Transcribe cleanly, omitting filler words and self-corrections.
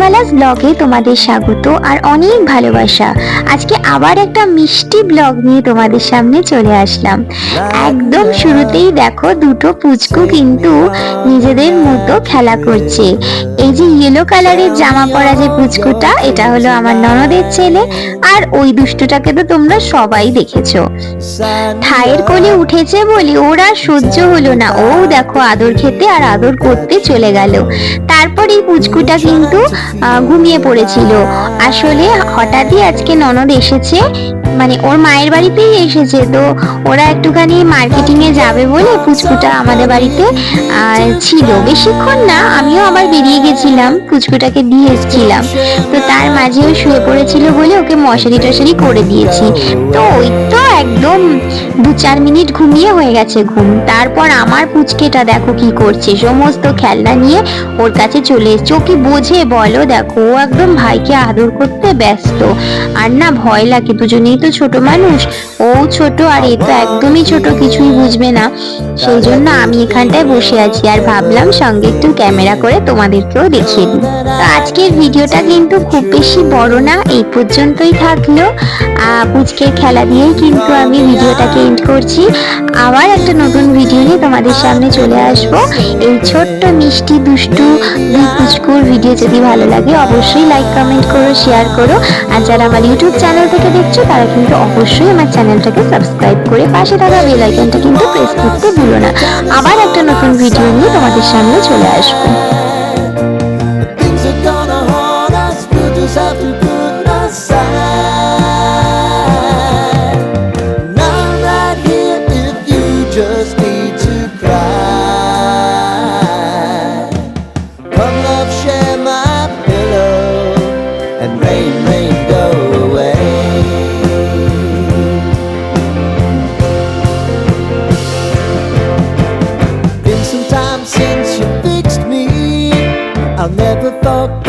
মালাস ব্লগে তোমাদের স্বাগত আর অনেক ভালোবাসা। আজকে আবার একটা মিষ্টি ব্লগ নিয়ে তোমাদের সামনে চলে আসলাম। একদম শুরুতেই দেখো দুটো পুচকু কিন্তু নিজেদের মতো খেলা করছে। এই যে ইয়েলো কালারের জামা পরা যে পুচকুটা, এটা হলো আমার ননদের ছেলে। আর ওই দুষ্টুটাকে তো তোমরা সবাই দেখেছো। ঠায়ের কোলে উঠেছে বলে ওর আর সহ্য হলো না, ও দেখো আদর খেতে আর আদর করতে চলে গেল। তারপর এই পুচকুটা কিন্তু ঘুমিয়ে পড়েছিল। আসলে হঠাৎই আজকে ননদ এসেছে, মানে ওর মায়ের বাড়িতেই এসেছে, তো ওরা একটুখানি মার্কেটিং এ যাবে বলে পুচকুটা আমাদের বাড়িতে ছিল বেশিক্ষণ না। আমিও আবার বেরিয়ে গেছিলাম, পুচকুটাকে দিয়ে এসেছিলাম। তো তার মাঝেও শুয়ে পড়েছিল বলে ওকে মশারি টশারি করে দিয়েছি। তো ওই তো একদম 2-4 মিনিট ঘুমিয়ে হয়ে গেছে ঘুম। তারপর আমার পুচকেটা দেখো কি করছে, সমস্ত খেলনা নিয়ে ওর কাছে চলে এসছে। ও কি বোঝে বলো, দেখো ও একদম ভাইকে আদর করতে ব্যস্ত। আর না ভয় লাগে, দুজনেই তো ছোট মানুষ, ও ছোট আর এ তো একদমই ছোট, কিছুই বুঝবে না। সেই জন্য আমি এখানটায় বসে আছি আর ভাবলাম সঙ্গে একটু ক্যামেরা করে তোমাদেরকেও দেখিয়ে দিই। তো আজকের ভিডিওটা কিন্তু খুব বেশি বড় না, এই পর্যন্তই থাকলো। পুচকের খেলা দিয়েই কিন্তু আমি ভিডিওটাকে এন্ড করছি। আবার একটা নতুন ভিডিও নিয়ে তোমাদের সামনে চলে আসব। এই ছোট্ট মিষ্টি দুষ্টু দুই পুচকুর ভিডিও যদি ভালো লাগে অবশ্যই লাইক কমেন্ট করো, শেয়ার করো। আর যারা আমার ইউটিউব চ্যানেল থেকে দেখছো তারা কিন্তু অবশ্যই আমার চ্যানেলটাকে সাবস্ক্রাইব করে পাশে থাকা বেল আইকনটা কিন্তু প্রেস করতে ভুলো না। আবার একটা নতুন ভিডিও নিয়ে তোমাদের সামনে চলে আসবো। Just need to cry. Come love, share my pillow, and rain, rain, go away. Been some time since you fixed me, I'll never forget.